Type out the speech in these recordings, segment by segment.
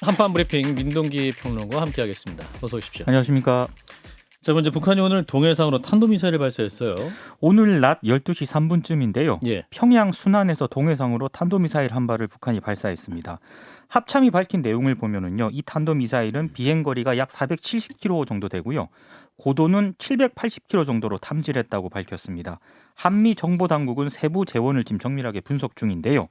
한판 브리핑 민동기 평론가와 함께하겠습니다. 어서 오십시오. 안녕하십니까. 자, 먼저 북한이 오늘 동해상으로 탄도미사일을 발사했어요. 오늘 낮 12시 3분쯤인데요. 예. 평양 순안에서 동해상으로 탄도미사일 한 발을 북한이 발사했습니다. 합참이 밝힌 내용을 보면은요, 이 탄도미사일은 비행거리가 약 470km 정도 되고요. 고도는 780km 정도로 탐지했다고 밝혔습니다. 한미 정보당국은 세부 재원을 지금 정밀하게 분석 중인데요.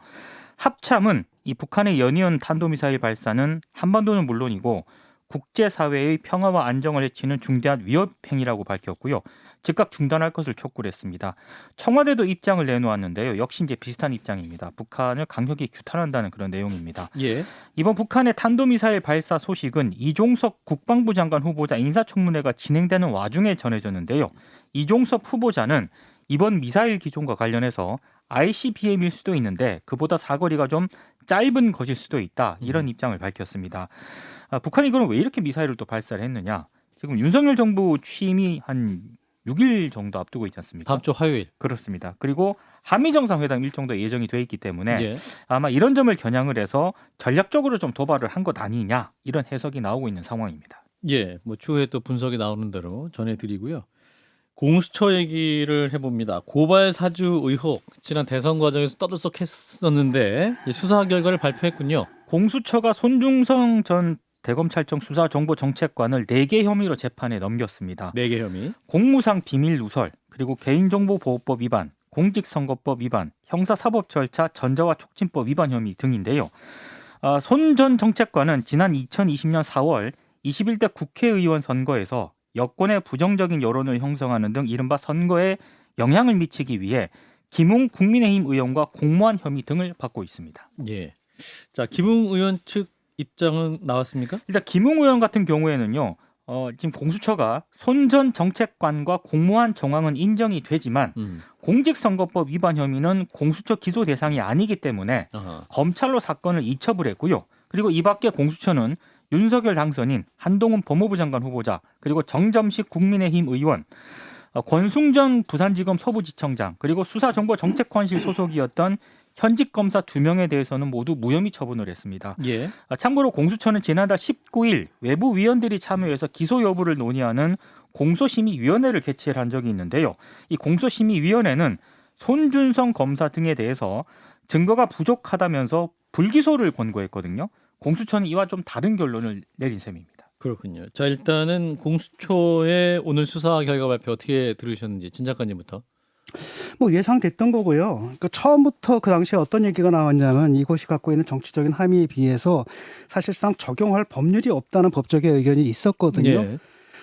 합참은 이 북한의 연이은 탄도미사일 발사는 한반도는 물론이고 국제사회의 평화와 안정을 해치는 중대한 위협 행위라고 밝혔고요. 즉각 중단할 것을 촉구를 했습니다. 청와대도 입장을 내놓았는데요. 역시 이제 비슷한 입장입니다. 북한을 강력히 규탄한다는 그런 내용입니다. 예. 이번 북한의 탄도미사일 발사 소식은 이종석 국방부 장관 후보자 인사청문회가 진행되는 와중에 전해졌는데요. 이종석 후보자는 이번 미사일 기종과 관련해서 ICBM일 수도 있는데 그보다 사거리가 좀 짧은 것일 수도 있다. 이런 입장을 밝혔습니다. 북한이 그럼 왜 이렇게 미사일을 또 발사를 했느냐? 지금 윤석열 정부 취임이 한 6일 정도 앞두고 있지 않습니까? 다음 주 화요일. 그렇습니다. 그리고 한미 정상회담 일정도 예정이 돼 있기 때문에 예. 아마 이런 점을 겨냥을 해서 전략적으로 좀 도발을 한 것 아니냐 이런 해석이 나오고 있는 상황입니다. 예. 뭐 추후에 또 분석이 나오는 대로 전해드리고요. 공수처 얘기를 해봅니다. 고발 사주 의혹 지난 대선 과정에서 떠들썩했었는데 수사 결과를 발표했군요. 공수처가 손중성 전 대검찰청 수사정보정책관을 4개 혐의로 재판에 넘겼습니다. 4개 혐의. 공무상 비밀 누설, 그리고 개인정보보호법 위반, 공직선거법 위반, 형사사법 절차 전자화 촉진법 위반 혐의 등인데요. 손 전 정책관은 지난 2020년 4월 21대 국회의원 선거에서 여권의 부정적인 여론을 형성하는 등 이른바 선거에 영향을 미치기 위해 김웅 국민의힘 의원과 공모한 혐의 등을 받고 있습니다. 예. 자, 김웅 의원 측 입장은 나왔습니까? 일단 김웅 의원 같은 경우에는요. 지금 공수처가 손 전 정책관과 공모한 정황은 인정이 되지만 공직선거법 위반 혐의는 공수처 기소 대상이 아니기 때문에 아하. 검찰로 사건을 이첩을 했고요. 그리고 이 밖에 공수처는 윤석열 당선인, 한동훈 법무부 장관 후보자, 그리고 정점식 국민의힘 의원, 권순전 부산지검 서부지청장, 그리고 수사정보정책관실 소속이었던 현직 검사 2명에 대해서는 모두 무혐의 처분을 했습니다. 예. 참고로 공수처는 지난달 19일 외부 위원들이 참여해서 기소 여부를 논의하는 공소심의위원회를 개최를 한 적이 있는데요. 이 공소심의위원회는 손준성 검사 등에 대해서 증거가 부족하다면서 불기소를 권고했거든요. 공수처는 이와 좀 다른 결론을 내린 셈입니다. 그렇군요. 자, 일단은 공수처의 오늘 수사 결과 발표 어떻게 들으셨는지 진 작가님부터. 뭐 예상됐던 거고요. 그러니까 처음부터 그 당시에 어떤 얘기가 나왔냐면 이곳이 갖고 있는 정치적인 함의에 비해서 사실상 적용할 법률이 없다는 법적의 의견이 있었거든요. 예.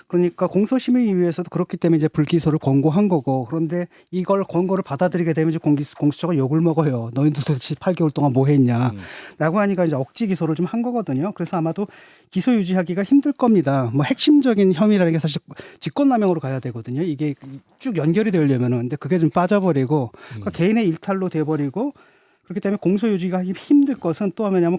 그러니까 공소심의위에서도 그렇기 때문에 이제 불기소를 권고한 거고, 그런데 이걸 권고를 받아들이게 되면 이제 공수처가 욕을 먹어요. 너희들 도대체 8개월 동안 뭐 했냐라고 하니까 이제 억지 기소를 좀 한 거거든요. 그래서 아마도 기소 유지하기가 힘들 겁니다. 뭐 핵심적인 혐의라는 게 사실 직권남용으로 가야 되거든요. 이게 쭉 연결이 되려면은. 근데 그게 좀 빠져버리고 그러니까 개인의 일탈로 돼버리고, 그렇기 때문에 공소 유지가 힘들 것은 또 뭐냐면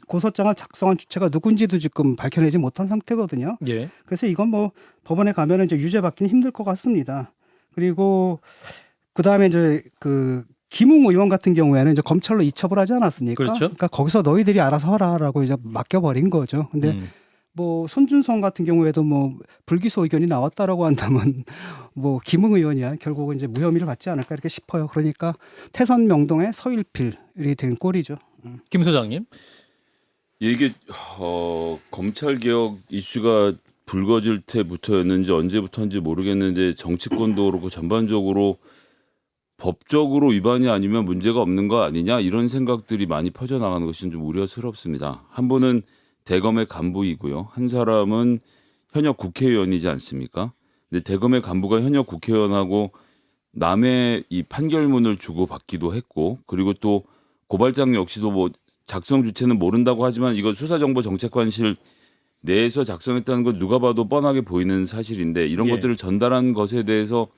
고소장을 작성한 주체가 누군지도 지금 밝혀내지 못한 상태거든요. 예. 그래서 이건 뭐 법원에 가면은 이제 유죄 받기는 힘들 것 같습니다. 그리고 그 다음에 이제 그 김웅 의원 같은 경우에는 이제 검찰로 이첩을 하지 않았습니까? 그렇죠. 그러니까 거기서 너희들이 알아서 하라라고 이제 맡겨버린 거죠. 근데 뭐 손준성 같은 경우에도 뭐 불기소 의견이 나왔다라고 한다면 뭐 김웅 의원이야 결국은 이제 무혐의를 받지 않을까 이렇게 싶어요. 그러니까 태선 명동의 서일필이 된 꼴이죠. 김 소장님. 이게 검찰 개혁 이슈가 불거질 때부터였는지 언제부터인지 모르겠는데 정치권도 그렇고 전반적으로 법적으로 위반이 아니면 문제가 없는 거 아니냐 이런 생각들이 많이 퍼져나가는 것이 좀 우려스럽습니다. 한 분은 대검의 간부이고요. 한 사람은 현역 국회의원이지 않습니까? 근데 대검의 간부가 현역 국회의원하고 남의 이 판결문을 주고받기도 했고, 그리고 또 고발장 역시도 뭐 작성 주체는 모른다고 하지만 이거 수사정보정책관실 내에서 작성했다는 건 누가 봐도 뻔하게 보이는 사실인데 이런 예. 것들을 전달한 것에 대해서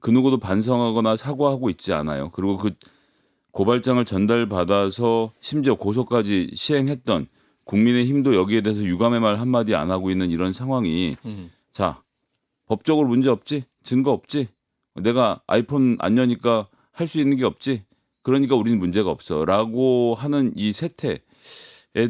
그 누구도 반성하거나 사과하고 있지 않아요. 그리고 그 고발장을 전달받아서 심지어 고소까지 시행했던 국민의힘도 여기에 대해서 유감의 말 한마디 안 하고 있는 이런 상황이 자, 법적으로 문제 없지? 증거 없지? 내가 아이폰 안 여니까 할 수 있는 게 없지? 그러니까 우리는 문제가 없어 라고 하는 이 세태에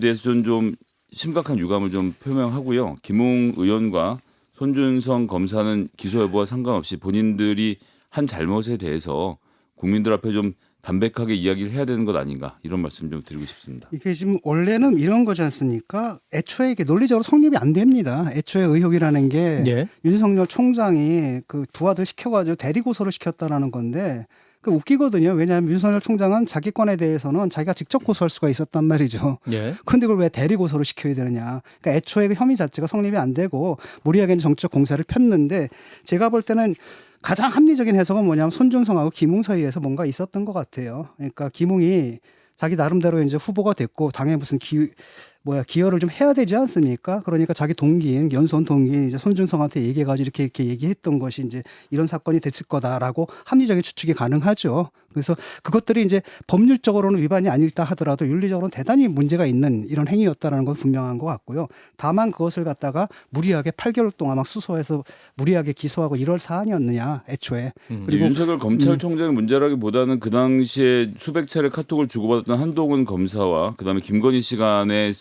대해서 좀 심각한 유감을 좀 표명하고요. 김웅 의원과 손준성 검사는 기소 여부와 상관없이 본인들이 한 잘못에 대해서 국민들 앞에 좀 담백하게 이야기를 해야 되는 것 아닌가 이런 말씀 좀 드리고 싶습니다. 이게 지금 원래는 이런 거지 않습니까? 애초에 이게 논리적으로 성립이 안 됩니다. 애초에 의혹이라는 게 예. 윤석열 총장이 그 두 아들 시켜가지고 대리고소를 시켰다라는 건데 그 웃기거든요. 왜냐하면 윤석열 총장은 자기 건에 대해서는 자기가 직접 고소할 수가 있었단 말이죠. 예. 그런데 그걸 왜 대리고소를 시켜야 되느냐. 그러니까 애초에 그 혐의 자체가 성립이 안 되고 무리하게 정치적 공세를 폈는데 제가 볼 때는 가장 합리적인 해석은 뭐냐면 손준성하고 김웅 사이에서 뭔가 있었던 것 같아요. 그러니까 김웅이 자기 나름대로 이제 후보가 됐고 당에 무슨 기여를 좀 해야 되지 않습니까? 그러니까 자기 동기인 연수원 동기인 이제 손준성한테 얘기해가지고 이렇게 얘기했던 것이 이제 이런 사건이 됐을 거다라고 합리적인 추측이 가능하죠. 그래서 그것들이 이제 법률적으로는 위반이 아닐다 하더라도 윤리적으로는 대단히 문제가 있는 이런 행위였다라는 건 분명한 것 같고요. 다만 그것을 갖다가 무리하게 8개월 동안 막 수소해서 무리하게 기소하고 이럴 사안이었느냐 애초에. 그리고 윤석열 검찰총장의 문제라기보다는 그 당시에 수백 차례 카톡을 주고받았던 한동훈 검사와 그다음에 김건희 씨 간의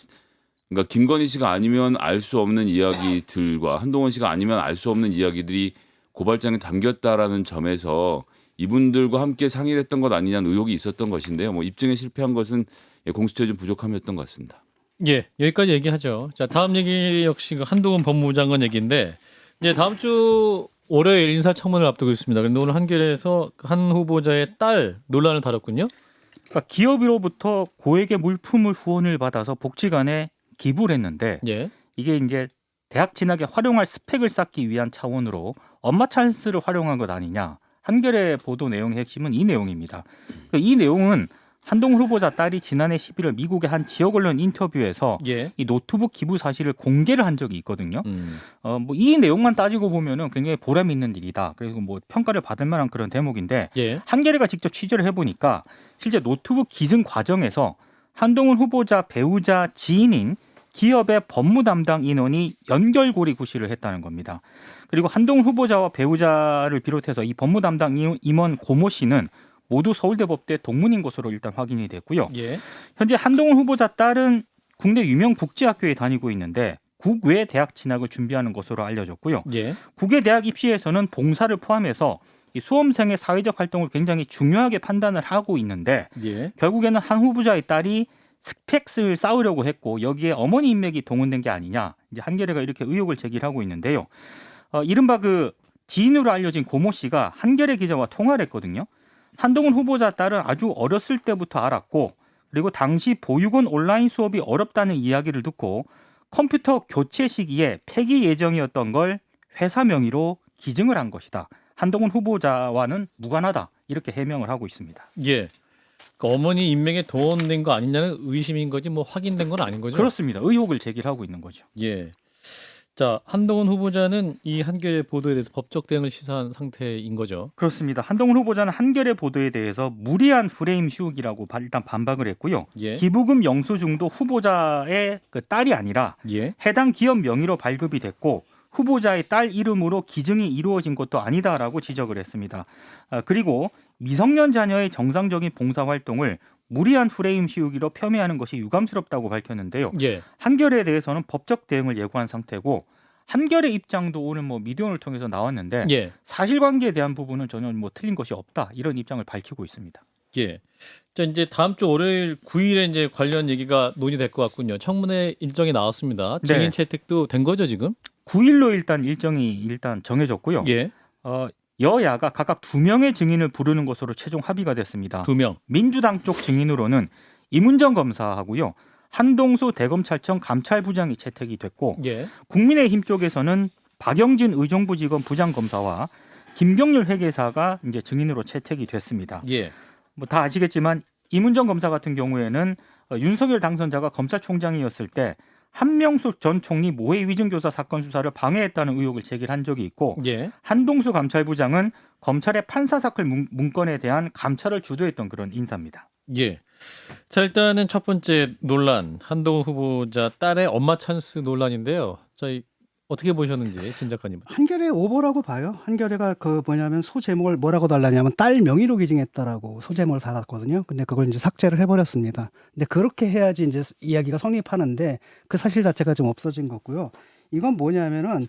그러니까 김건희 씨가 아니면 알 수 없는 이야기들과 한동훈 씨가 아니면 알 수 없는 이야기들이 고발장에 담겼다라는 점에서 이분들과 함께 상의를 했던 것 아니냐는 의혹이 있었던 것인데요. 뭐 입증에 실패한 것은 공수처에 좀 부족함이었던 것 같습니다. 예, 여기까지 얘기하죠. 자, 다음 얘기 역시 그 한동훈 법무부 장관 얘기인데 이제 다음 주 월요일 인사청문회를 앞두고 있습니다. 그런데 오늘 한겨레에서 한 후보자의 딸 논란을 다뤘군요. 그러니까 기업으로부터 고액의 물품을 후원을 받아서 복지관에 기부를 했는데 예. 이게 이제 대학 진학에 활용할 스펙을 쌓기 위한 차원으로 엄마 찬스를 활용한 것 아니냐. 한겨레 보도 내용의 핵심은 이 내용입니다. 이 내용은 한동훈 후보자 딸이 지난해 11월 미국의 한 지역 언론 인터뷰에서 예. 이 노트북 기부 사실을 공개를 한 적이 있거든요. 뭐 이 내용만 따지고 보면은 굉장히 보람 있는 일이다. 그리고 뭐 평가를 받을 만한 그런 대목인데 예. 한겨레가 직접 취재를 해보니까 실제 노트북 기증 과정에서 한동훈 후보자 배우자 지인인 기업의 법무 담당 인원이 연결고리 구실을 했다는 겁니다. 그리고 한동훈 후보자와 배우자를 비롯해서 이 법무 담당 임원 고모 씨는 모두 서울대법대 동문인 것으로 일단 확인이 됐고요. 예. 현재 한동훈 후보자 딸은 국내 유명 국제학교에 다니고 있는데 국외 대학 진학을 준비하는 것으로 알려졌고요. 예. 국외 대학 입시에서는 봉사를 포함해서 이 수험생의 사회적 활동을 굉장히 중요하게 판단을 하고 있는데 예. 결국에는 한 후보자의 딸이 스펙을 쌓으려고 했고 여기에 어머니 인맥이 동원된 게 아니냐. 이제 한겨레가 이렇게 의혹을 제기하고 있는데요. 이른바 그 지인으로 알려진 고모 씨가 한겨레 기자와 통화를 했거든요. 한동훈 후보자 딸은 아주 어렸을 때부터 알았고 그리고 당시 보육원 온라인 수업이 어렵다는 이야기를 듣고 컴퓨터 교체 시기에 폐기 예정이었던 걸 회사 명의로 기증을 한 것이다. 한동훈 후보자와는 무관하다. 이렇게 해명을 하고 있습니다. 예. 그러니까 어머니 인맥에 동원된 거 아니냐는 의심인 거지 뭐 확인된 건 아닌 거죠? 그렇습니다. 의혹을 제기하고 있는 거죠. 예. 자, 한동훈 후보자는 이 한겨레 보도에 대해서 법적 대응을 시사한 상태인 거죠. 그렇습니다. 한동훈 후보자는 한겨레 보도에 대해서 무리한 프레임 씌우기라고 일단 반박을 했고요. 예. 기부금 영수증도 후보자의 그 딸이 아니라 예. 해당 기업 명의로 발급이 됐고 후보자의 딸 이름으로 기증이 이루어진 것도 아니다라고 지적을 했습니다. 그리고 미성년 자녀의 정상적인 봉사활동을 무리한 프레임 씌우기로 폄훼하는 것이 유감스럽다고 밝혔는데요. 예. 한겨레에 대해서는 법적 대응을 예고한 상태고 한겨레 입장도 오늘 뭐 미디어를 통해서 나왔는데 예. 사실관계에 대한 부분은 전혀 뭐 틀린 것이 없다 이런 입장을 밝히고 있습니다. 예. 자, 이제 다음 주 월요일 9일에 이제 관련 얘기가 논의될 것 같군요. 청문회 일정이 나왔습니다. 증인 네. 채택도 된 거죠, 지금? 9일로 일단 일정이 일단 정해졌고요. 예. 여야가 각각 2명의 증인을 부르는 것으로 최종 합의가 됐습니다. 2명. 민주당 쪽 증인으로는 이문정 검사하고요. 한동수 대검찰청 감찰부장이 채택이 됐고 예. 국민의힘 쪽에서는 박영진 의정부지검 부장검사와 김경률 회계사가 이제 증인으로 채택이 됐습니다. 예. 뭐 다 아시겠지만 이문정 검사 같은 경우에는 윤석열 당선자가 검찰총장이었을 때 한명숙 전 총리 모해 위증교사 사건 수사를 방해했다는 의혹을 제기한 적이 있고 예. 한동수 감찰부장은 검찰의 판사사건 문건에 대한 감찰을 주도했던 그런 인사입니다. 예. 자, 일단은 첫 번째 논란 한동훈 후보자 딸의 엄마 찬스 논란인데요. 자, 어떻게 보셨는지 진 작가님. 한겨레 오보라고 봐요. 한겨레가 그 뭐냐면 소제목을 뭐라고 달라냐면 딸 명의로 기증했다라고 소제목을 달았거든요. 근데 그걸 이제 삭제를 해버렸습니다. 근데 그렇게 해야지 이제 이야기가 성립하는데 그 사실 자체가 좀 없어진 거고요. 이건 뭐냐면은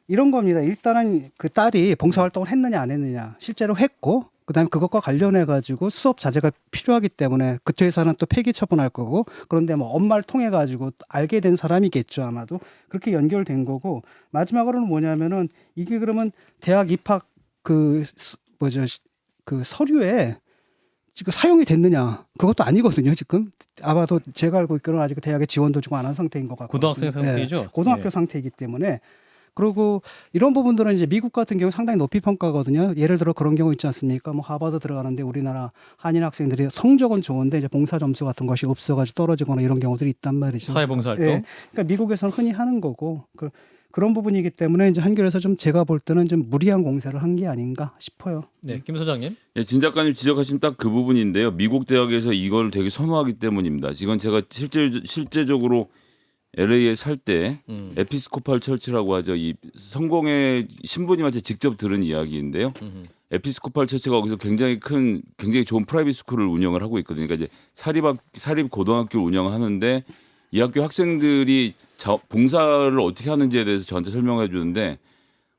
이런 겁니다. 일단은 그 딸이 봉사활동을 했느냐 안 했느냐 실제로 했고 그다음에 그것과 관련해 가지고 수업 자제가 필요하기 때문에 그쪽 회사는 또 폐기 처분할 거고 그런데 뭐 엄마를 통해 가지고 알게 된 사람이겠죠 아마도 그렇게 연결된 거고 마지막으로는 뭐냐면은 이게 그러면 대학 입학 그 그 서류에 지금 사용이 됐느냐 그것도 아니거든요 지금 아마도 제가 알고 있기로는 아직 대학에 지원도 좀 안 한 상태인 것 같고 고등학생 상태이죠? 고등학교 예. 상태이기 때문에 그리고 이런 부분들은 이제 미국 같은 경우 상당히 높이 평가거든요. 예를 들어 그런 경우 있지 않습니까? 뭐 하버드 들어가는데 우리나라 한인 학생들이 성적은 좋은데 이제 봉사 점수 같은 것이 없어가지고 떨어지거나 이런 경우들이 있단 말이죠. 사회봉사활동. 예. 그러니까 미국에서는 흔히 하는 거고 그런 부분이기 때문에 이제 한겨레에서 좀 제가 볼 때는 좀 무리한 공세를 한 게 아닌가 싶어요. 네, 김 소장님. 예, 진 작가님 지적하신 딱 그 부분인데요. 미국 대학에서 이걸 되게 선호하기 때문입니다. 이건 제가 실제적으로 LA에 살 때 에피스코팔 철치라고 하죠. 이 성공의 신부님한테 직접 들은 이야기인데요. 에피스코팔 철치가 거기서 굉장히 좋은 프라이빗 스쿨을 운영을 하고 있거든요. 그러니까 이제 사립 고등학교를 운영하는데 이 학교 학생들이 봉사를 어떻게 하는지에 대해서 저한테 설명해 주는데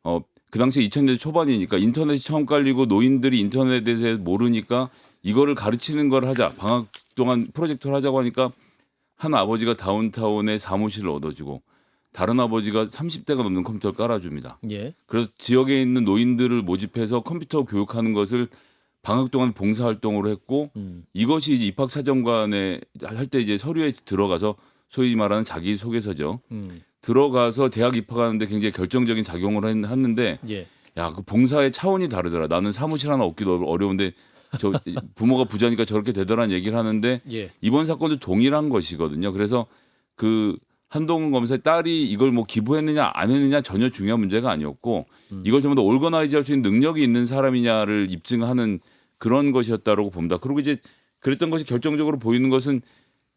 그 당시 2000년대 초반이니까 인터넷이 처음 깔리고 노인들이 인터넷에 대해서 모르니까 이거를 가르치는 걸 하자. 방학 동안 프로젝트를 하자고 하니까 한 아버지가 다운타운에 사무실을 얻어주고 다른 아버지가 30대가 넘는 컴퓨터를 깔아줍니다. 예. 그래서 지역에 있는 노인들을 모집해서 컴퓨터 교육하는 것을 방학 동안 봉사활동으로 했고 이것이 이제 입학사정관에 할 때 이제 서류에 들어가서 소위 말하는 자기소개서죠. 들어가서 대학 입학하는데 굉장히 결정적인 작용을 했는데 예. 야, 그 봉사의 차원이 다르더라. 나는 사무실 하나 얻기도 어려운데 저 부모가 부자니까 저렇게 되더라는 얘기를 하는데 예. 이번 사건도 동일한 것이거든요. 그래서 그 한동훈 검사의 딸이 이걸 뭐 기부했느냐 안 했느냐 전혀 중요한 문제가 아니었고 이걸 전부 다 올거나이즈할 수 있는 능력이 있는 사람이냐를 입증하는 그런 것이었다라고 봅니다. 그리고 이제 그랬던 것이 결정적으로 보이는 것은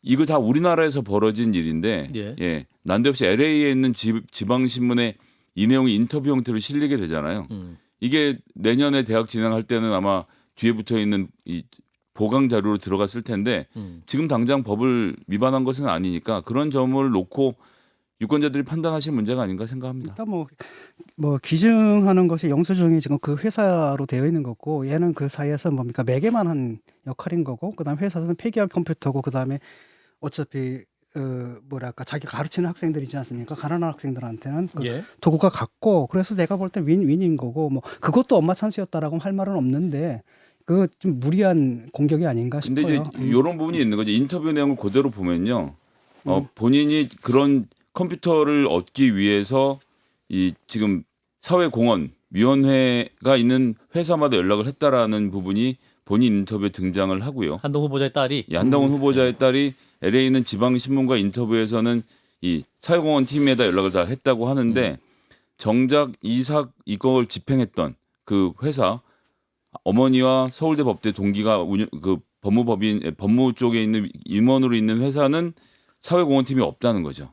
이거 다 우리나라에서 벌어진 일인데 예. 난데없이 LA에 있는 지방 신문에 이 내용이 인터뷰 형태로 실리게 되잖아요. 이게 내년에 대학 진행할 때는 아마 뒤에 붙어 있는 이 보강 자료로 들어갔을 텐데 지금 당장 법을 위반한 것은 아니니까 그런 점을 놓고 유권자들이 판단하실 문제가 아닌가 생각합니다. 일단 뭐 기증하는 것이 영수증이 지금 그 회사로 되어 있는 거고 얘는 그 사이에서 뭡니까 매개만 한 역할인 거고 그다음 회사는 폐기할 컴퓨터고 그다음에 어차피 뭐랄까 자기 가르치는 학생들이지 않습니까? 가난한 학생들한테는 그 예. 도구가 같고 그래서 내가 볼 때 윈윈인 거고 뭐 그것도 엄마 찬스였다라고 할 말은 없는데 그 좀 무리한 공격이 아닌가 근데 싶어요. 이제 이런 부분이 있는 거죠. 인터뷰 내용을 그대로 보면요. 본인이 그런 컴퓨터를 얻기 위해서 이 지금 사회공헌위원회가 있는 회사마다 연락을 했다라는 부분이 본인 인터뷰에 등장을 하고요. 한동 후보자의 딸이 이 한동훈 후보자의 딸이 LA에 있는 지방신문과 인터뷰에서는 이 사회공헌 팀에다 연락을 다 했다고 하는데 정작 이걸 집행했던 그 회사 어머니와 서울대 법대 동기가 그 법무 쪽에 있는 임원으로 있는 회사는 사회공헌팀이 없다는 거죠.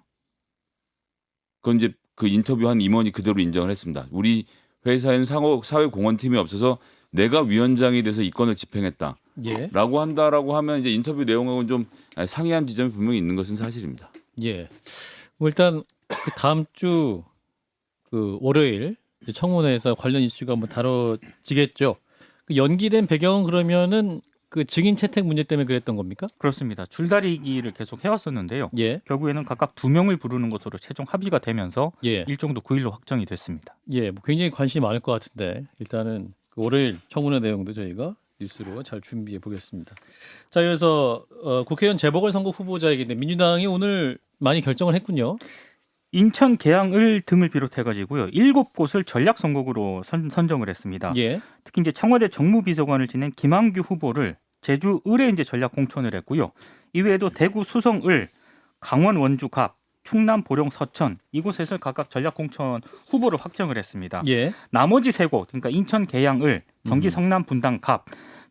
그건 이제 그 인터뷰한 임원이 그대로 인정을 했습니다. 우리 회사에는 사회공헌팀이 없어서 내가 위원장이 돼서 이 건을 집행했다라고 예. 한다라고 하면 이제 인터뷰 내용하고는 좀 상이한 지점이 분명히 있는 것은 사실입니다. 예. 뭐 일단 그 다음 주 그 월요일 청문회에서 관련 이슈가 한번 다뤄지겠죠. 그 연기된 배경은 그러면은 그 증인 채택 문제 때문에 그랬던 겁니까? 그렇습니다. 줄다리기를 계속 해왔었는데요. 예. 결국에는 각각 2명을 부르는 것으로 최종 합의가 되면서 예. 일정도 9일로 확정이 됐습니다. 예. 뭐 굉장히 관심이 많을 것 같은데 일단은 그 월요일 청문회 내용도 저희가 뉴스로 잘 준비해 보겠습니다. 자, 이어서 국회의원 재보궐선거 후보자 얘기인데 민주당이 오늘 많이 결정을 했군요. 인천 계양을 등을 비롯해가지고요 7곳을 전략 선거구로 선정을 했습니다. 예. 특히 이제 청와대 정무비서관을 지낸 김한규 후보를 제주 을에 이제 전략 공천을 했고요. 이외에도 대구 수성을, 강원 원주 갑, 충남 보령 서천 이곳에서 각각 전략 공천 후보를 확정을 했습니다. 예. 나머지 3곳 그러니까 인천 계양을, 경기 성남 분당 갑,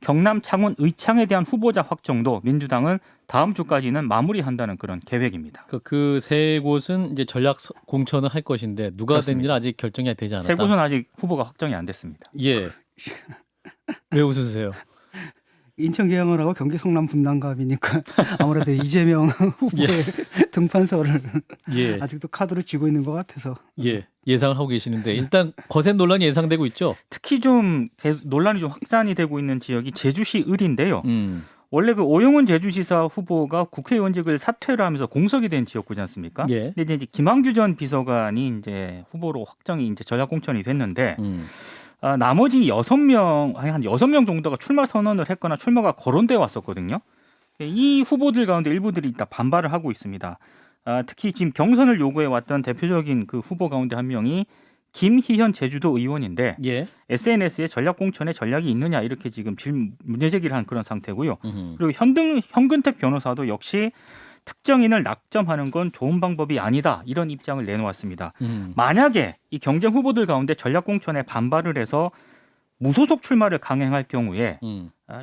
경남 창원 의창에 대한 후보자 확정도 민주당은 다음 주까지는 마무리한다는 그런 계획입니다. 그 세 곳은 이제 전략 공천을 할 것인데 누가 그렇습니다. 되는지는 아직 결정이 되지 않았다. 세 곳은 아직 후보가 확정이 안 됐습니다. 예. 왜 웃으세요? 인천 계양을하고 경기 성남 분당갑이니까 아무래도 이재명 후보의 등판설을 예. 아직도 카드로 쥐고 있는 것 같아서. 예. 예상을 하고 계시는데 일단 거센 논란이 예상되고 있죠. 특히 좀 논란이 좀 확산이 되고 있는 지역이 제주시 을인데요. 원래 그 오영훈 제주시사 후보가 국회의원직을 사퇴를 하면서 공석이 된 지역구지 않습니까? 예. 근데 이제 김항규 전 비서관이 이제 후보로 확정이 이제 전략 공천이 됐는데 나머지 6명, 한 6명 정도가 출마 선언을 했거나 출마가 거론되어 왔었거든요. 이 후보들 가운데 일부들이 일단 반발을 하고 있습니다. 특히 지금 경선을 요구해 왔던 대표적인 그 후보 가운데 한 명이 김희현 제주도 의원인데 예. SNS에 전략 공천에 전략이 있느냐 이렇게 지금 문제 제기를 한 그런 상태고요. 음흠. 그리고 현근택 변호사도 역시 특정인을 낙점하는 건 좋은 방법이 아니다 이런 입장을 내놓았습니다. 만약에 이 경쟁 후보들 가운데 전략 공천에 반발을 해서 무소속 출마를 강행할 경우에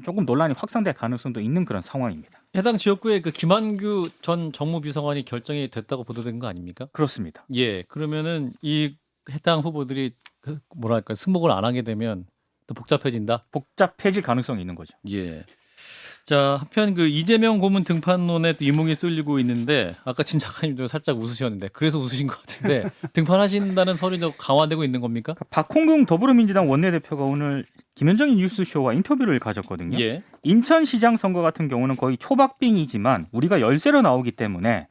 조금 논란이 확산될 가능성도 있는 그런 상황입니다. 해당 지역구에 그 김한규 전 정무비서관이 결정이 됐다고 보도된 거 아닙니까? 그렇습니다. 예. 그러면은 이 해당 후보들이 뭐랄까 승복을 안 하게 되면 또 복잡해진다. 복잡해질 가능성이 있는 거죠. 예. 자, 한편 그 이재명 고문 등판론에 또 이목이 쏠리고 있는데 아까 진 작가님도 살짝 웃으셨는데 그래서 웃으신 것 같은데 등판하신다는 소리도 강화되고 있는 겁니까? 박홍근 더불어민주당 원내대표가 오늘 김현정의 뉴스쇼와 인터뷰를 가졌거든요. 예. 인천시장 선거 같은 경우는 거의 초박빙이지만 우리가 열세로 나오기 때문에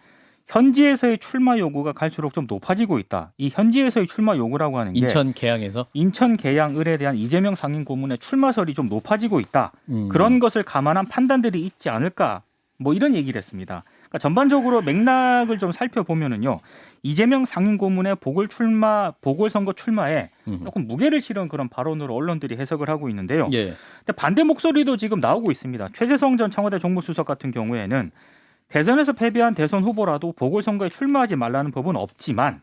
현지에서의 출마 요구가 갈수록 좀 높아지고 있다. 이 현지에서의 출마 요구라고 하는 게 인천 계양에서 인천 계양 을에 대한 이재명 상임 고문의 출마설이 좀 높아지고 있다. 그런 것을 감안한 판단들이 있지 않을까. 뭐 이런 얘기를 했습니다. 그러니까 전반적으로 맥락을 좀 살펴보면은요. 이재명 상임 고문의 보궐선거 출마에 조금 무게를 실은 그런 발언으로 언론들이 해석을 하고 있는데요. 예. 근데 반대 목소리도 지금 나오고 있습니다. 최재성 전 청와대 정무수석 같은 경우에는 대선에서 패배한 대선 후보라도 보궐선거에 출마하지 말라는 법은 없지만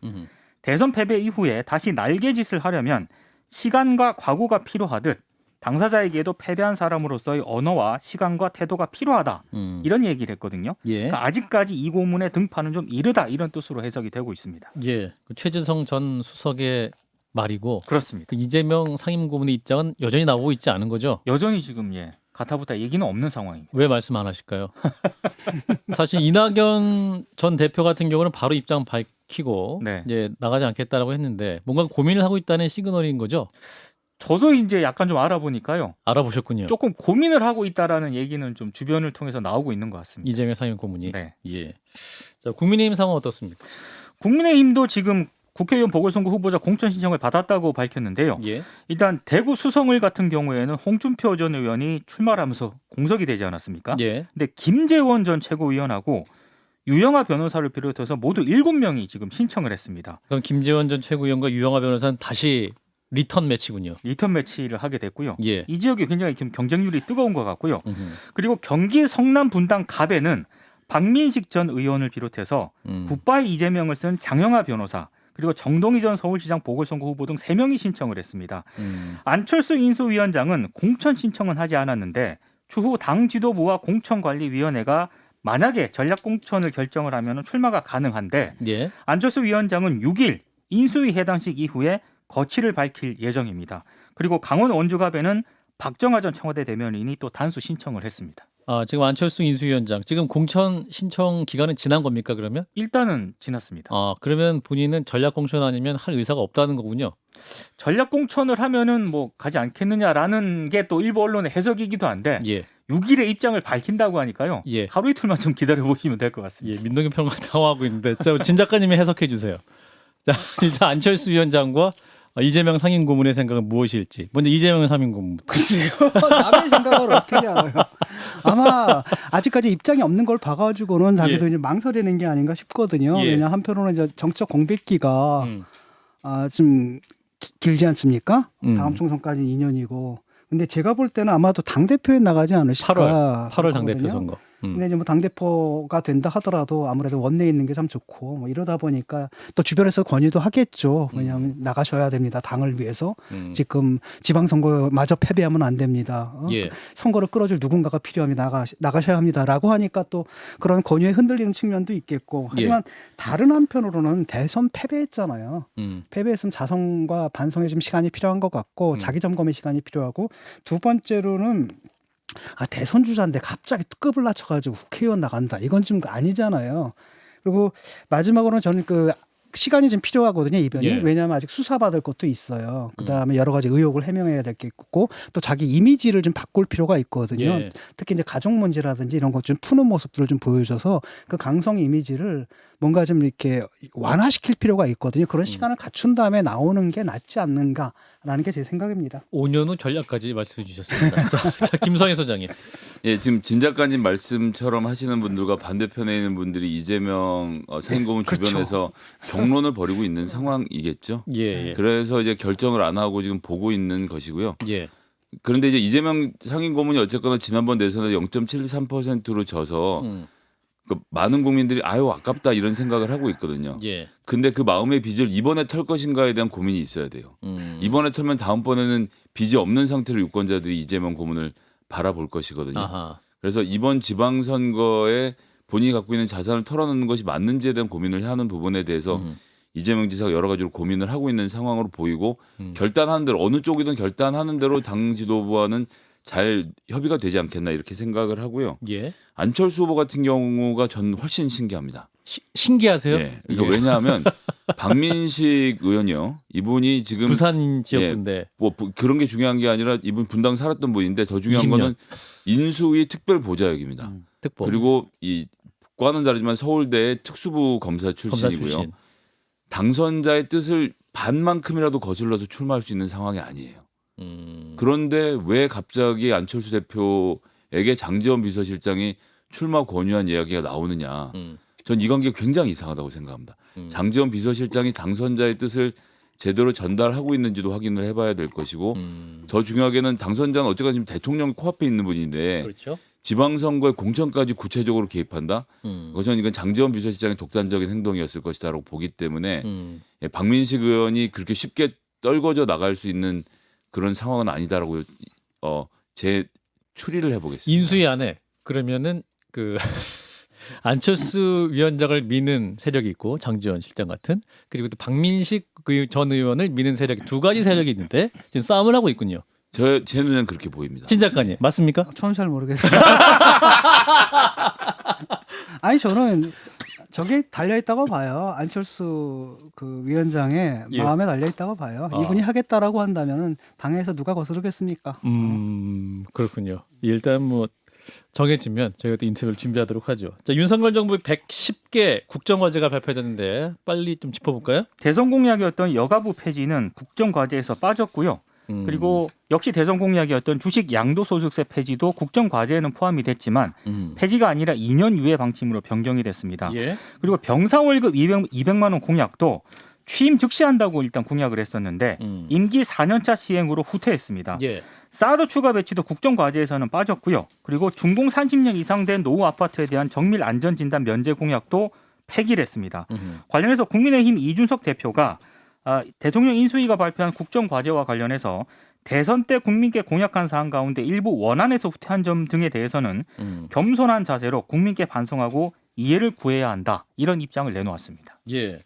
대선 패배 이후에 다시 날개짓을 하려면 시간과 각오가 필요하듯 당사자에게도 패배한 사람으로서의 언어와 시간과 태도가 필요하다. 이런 얘기를 했거든요. 예. 그러니까 아직까지 이 고문의 등판은 좀 이르다 이런 뜻으로 해석이 되고 있습니다. 예. 그 최재성 전 수석의 말이고 그렇습니다. 그 이재명 상임 고문의 입장은 여전히 나오고 있지 않은 거죠? 여전히 지금 가타부타 얘기는 없는 상황입니다. 왜 말씀 안 하실까요? 사실 이낙연 전 대표 같은 경우는 바로 입장 밝히고 네. 이제 나가지 않겠다라고 했는데 뭔가 고민을 하고 있다는 시그널인 거죠? 저도 이제 약간 좀 알아보니까요. 알아보셨군요. 조금 고민을 하고 있다라는 얘기는 좀 주변을 통해서 나오고 있는 것 같습니다. 이재명 상임 고문이. 네. 예. 자, 국민의힘 상황 어떻습니까? 국민의힘도 지금 국회의원 보궐선거 후보자 공천 신청을 받았다고 밝혔는데요. 예. 일단 대구 수성을 같은 경우에는 홍준표 전 의원이 출마를 하면서 공석이 되지 않았습니까? 예. 근데 김재원 전 최고위원하고 유영하 변호사를 비롯해서 모두 7명이 지금 신청을 했습니다. 그럼 김재원 전 최고위원과 유영하 변호사는 다시 리턴 매치군요. 리턴 매치를 하게 됐고요. 예. 이 지역이 굉장히 지금 경쟁률이 뜨거운 것 같고요. 음흠. 그리고 경기 성남 분당 갑에는 박민식 전 의원을 비롯해서 굿바이 이재명을 쓴 장영하 변호사 그리고 정동희 전 서울시장 보궐선거 후보 등 3명이 신청을 했습니다. 안철수 인수위원장은 공천 신청은 하지 않았는데 추후 당 지도부와 공천관리위원회가 만약에 전략 공천을 결정을 하면 출마가 가능한데 예. 안철수 위원장은 6일 인수위 해당식 이후에 거취를 밝힐 예정입니다. 그리고 강원 원주갑에는 박정하 전 청와대 대변인이 또 단수 신청을 했습니다. 아, 지금 안철수 인수위원장 지금 공천 신청 기간은 지난 겁니까 그러면? 일단은 지났습니다. 아, 그러면 본인은 전략 공천 아니면 할 의사가 없다는 거군요. 전략 공천을 하면은 뭐 가지 않겠느냐라는 게 또 일부 언론의 해석이기도 한데 예. 6일에 입장을 밝힌다고 하니까요. 예. 하루 이틀만 좀 기다려 보시면 될 것 같습니다. 예, 민동기 평론가 당황하고 있는데 진 작가님이 해석해 주세요. 자, 일단 안철수 위원장과 이재명 상임 고문의 생각은 무엇일지. 먼저 이재명 상임 고문. 글쎄요. 남의 생각을 어떻게 알아요? 아마 아직까지 입장이 없는 걸 봐가지고는 자기도 이제 망설이는 게 아닌가 싶거든요. 예. 왜냐 한편으로는 이제 정치적 공백기가 좀 길지 않습니까? 다음 총선까지 2년이고. 근데 제가 볼 때는 아마도 당 대표에 나가지 않으실까. 8월 당 대표 선거. 근데 이제 뭐 당대표가 된다 하더라도 아무래도 원내에 있는 게 참 좋고 뭐 이러다 보니까 또 주변에서 권유도 하겠죠. 왜냐하면 나가셔야 됩니다. 당을 위해서. 지금 지방선거마저 패배하면 안 됩니다. 예. 선거를 끌어줄 누군가가 필요합니다. 나가셔야 합니다라고 하니까 또 그런 권유에 흔들리는 측면도 있겠고 하지만 다른 한편으로는 대선 패배했잖아요. 패배했으면 자성과 반성에 좀 시간이 필요한 것 같고 자기 점검의 시간이 필요하고 두 번째로는 대선 주자인데 갑자기 급을 낮춰가지고 국회의원 나간다. 이건 좀 아니잖아요. 그리고 마지막으로는 저는 그 시간이 좀 필요하거든요, 이변이. 예. 왜냐하면 아직 수사받을 것도 있어요. 그다음에 여러 가지 의혹을 해명해야 될 게 있고 또 자기 이미지를 좀 바꿀 필요가 있거든요. 예. 특히 이제 가족 문제라든지 이런 것 좀 푸는 모습들을 좀 보여줘서 그 강성 이미지를 뭔가 좀 이렇게 완화시킬 필요가 있거든요. 그런 시간을 갖춘 다음에 나오는 게 낫지 않는가라는 게 제 생각입니다. 5년 후 전략까지 말씀해 주셨습니다. 자, 김성희 소장님. 예, 지금 진 작가님 말씀처럼 하시는 분들과 반대편에 있는 분들이 이재명 상임고문 그렇죠. 주변에서 경론을 벌이고 있는 상황이겠죠. 예. 그래서 이제 결정을 안 하고 지금 보고 있는 것이고요. 예. 그런데 이제 이재명 상임고문이 어쨌거나 지난번 대선에 0.73%로 져서 그 많은 국민들이 아유 아깝다 이런 생각을 하고 있거든요. 예. 근데 그 마음의 빚을 이번에 털 것인가에 대한 고민이 있어야 돼요. 이번에 털면 다음번에는 빚이 없는 상태로 유권자들이 이재명 고문을 바라볼 것이거든요. 아하. 그래서 이번 지방선거에 본인이 갖고 있는 자산을 털어놓는 것이 맞는지에 대한 고민을 하는 부분에 대해서 이재명 지사가 여러 가지로 고민을 하고 있는 상황으로 보이고 결단하는 대로 어느 쪽이든 결단하는 대로 당 지도부와는 잘 협의가 되지 않겠나 이렇게 생각을 하고요. 예. 안철수 후보 같은 경우가 전 훨씬 신기합니다. 신기하세요? 예. 그러니까 왜냐하면 박민식 의원이요. 이분이 지금 부산 지역인데. 뭐 그런 게 중요한 게 아니라 이분 분당 살았던 분인데 더 중요한 20년. 거는 인수위 특별 보좌역입니다. 특보. 그리고 이 과는 다르지만 서울대 특수부 검사 검사 출신이고요. 출신. 당선자의 뜻을 반만큼이라도 거슬러서 출마할 수 있는 상황이 아니에요. 그런데 왜 갑자기 안철수 대표에게 장지원 비서실장이 출마 권유한 이야기가 나오느냐. 전 이 관계 굉장히 이상하다고 생각합니다. 장지원 비서실장이 당선자의 뜻을 제대로 전달하고 있는지도 확인을 해봐야 될 것이고 더 중요하게는 당선자는 어쨌거나 지금 대통령 코앞에 있는 분인데 그렇죠. 지방선거의 공천까지 구체적으로 개입한다? 그것은 이건 장지원 비서실장의 독단적인 행동이었을 것이다라고 보기 때문에 예, 박민식 의원이 그렇게 쉽게 떨궈져 나갈 수 있는 그런 상황은 아니다라고 제 추리를 해보겠습니다. 인수위 안에 그러면은 그 안철수 위원장을 미는 세력이 있고 장지원 실장 같은 그리고 또 박민식 전 의원을 미는 세력이 두 가지 세력이 있는데 지금 싸움을 하고 있군요. 제 눈에는 그렇게 보입니다. 진 작가님 맞습니까? 저는 잘 모르겠어요. 아니 저는 저게 달려 있다고 봐요. 안철수 그 위원장의 예. 마음에 달려 있다고 봐요. 이분이 하겠다라고 한다면은 당에서 누가 거스르겠습니까? 그렇군요. 일단 뭐 정해지면 저희가 또 인터뷰를 준비하도록 하죠. 자, 윤석열 정부 110개 국정과제가 발표됐는데 빨리 좀 짚어볼까요? 대선 공약이었던 여가부 폐지는 국정과제에서 빠졌고요. 그리고 역시 대선 공약이었던 주식 양도소득세 폐지도 국정과제에는 포함이 됐지만 폐지가 아니라 2년 유예 방침으로 변경이 됐습니다. 예. 그리고 병사 월급 200만 원 공약도 취임 즉시 한다고 일단 공약을 했었는데 임기 4년차 시행으로 후퇴했습니다. 예. 사드 추가 배치도 국정과제에서는 빠졌고요. 그리고 준공 30년 이상 된 노후 아파트에 대한 정밀 안전진단 면제 공약도 폐기를 했습니다. 관련해서 국민의힘 이준석 대표가 대통령 인수위가 발표한 국정과제와 관련해서 대선 때 국민께 공약한 사항 가운데 일부 원안에서 후퇴한 점 등에 대해서는 겸손한 자세로 국민께 반성하고 이해를 구해야 한다. 이런 입장을 내놓았습니다. 예.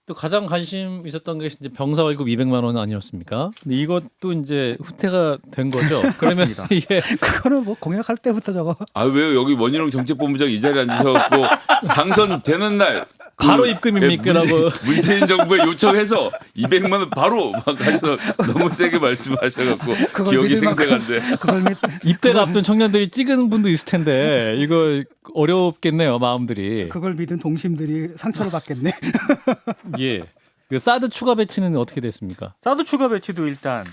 또 가장 관심 있었던 게 이제 병사 월급 200만 원 아니었습니까? 근데 이것도 이제 후퇴가 된 거죠. 그러면 예. 그거는 뭐 공약할 때부터 저거 아 왜요? 여기 원희룡 정책본부장 이 자리에 앉으셔갖고 당선되는 날 바로 입금입니까라고 문재인 정부에 요청해서 200만 원 바로 막 해서 너무 세게 말씀하셔갖고 그걸 기억이 믿을 만큼- 생생한데 그걸 입대를 앞둔 청년들이 찍은 분도 있을 텐데 이거 어렵겠네요 마음들이. 그걸 믿은 동심들이 상처를 받겠네. 예. 그 사드 추가 배치는 어떻게 됐습니까? 사드 추가 배치도 일단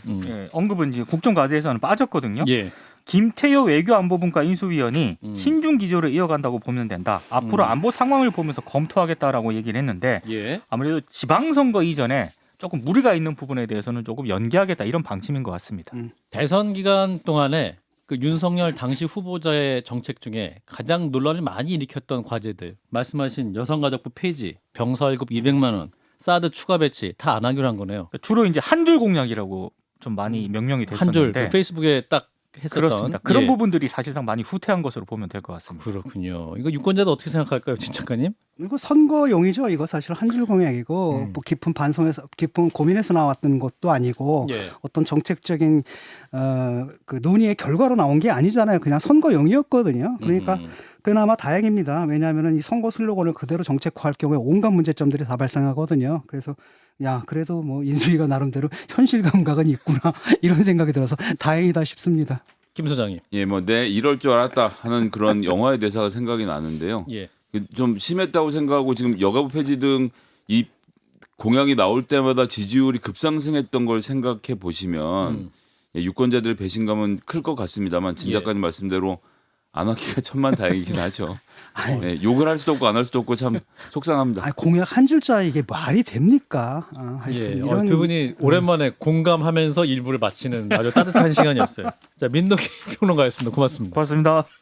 언급은 이제 국정과제에서는 빠졌거든요. 예. 김태효 외교안보분과 인수위원이 신중 기조를 이어간다고 보면 된다. 앞으로 안보 상황을 보면서 검토하겠다라고 얘기를 했는데 예. 아무래도 지방선거 이전에 조금 무리가 있는 부분에 대해서는 조금 연기하겠다 이런 방침인 것 같습니다. 대선 기간 동안에 그 윤석열 당시 후보자의 정책 중에 가장 논란을 많이 일으켰던 과제들 말씀하신 여성가족부 폐지, 병사 월급 200만 원, 사드 추가 배치 다 안 하기로 한 거네요. 주로 이제 한 줄 공약이라고 좀 많이 명명이 한 줄 됐었는데 그 페이스북에 딱 했었던 그렇습니다. 그런 예. 부분들이 사실상 많이 후퇴한 것으로 보면 될 것 같습니다. 그렇군요. 이거 유권자도 어떻게 생각할까요, 진 작가님? 이거 선거용이죠. 이거 사실 한 줄 공약이고 뭐 깊은 반성에서 깊은 고민에서 나왔던 것도 아니고 예. 어떤 정책적인 그 논의의 결과로 나온 게 아니잖아요. 그냥 선거용이었거든요. 그러니까 그나마 다행입니다. 왜냐하면 이 선거 슬로건을 그대로 정책화할 경우에 온갖 문제점들이 다 발생하거든요. 그래서 야 그래도 뭐 인수위가 나름대로 현실 감각은 있구나 이런 생각이 들어서 다행이다 싶습니다. 김 소장님. 예, 뭐 내 이럴 줄 알았다 하는 그런 영화의 대사가 생각이 나는데요. 예. 좀 심했다고 생각하고 지금 여가부 폐지 등 이 공약이 나올 때마다 지지율이 급상승했던 걸 생각해 보시면 예, 유권자들의 배신감은 클 것 같습니다만 진 예. 작가님 말씀대로 안 하기가 천만다행이긴 하죠. 아니, 예, 욕을 할 수도 없고 안 할 수도 없고 참 속상합니다. 아니, 공약 한 줄짜리 이게 말이 됩니까? 하여튼 예. 이런 두 분이 오랜만에 공감하면서 일부를 마치는 아주 따뜻한 시간이었어요. 자, 민노기 평론가였습니다. 고맙습니다. 고맙습니다.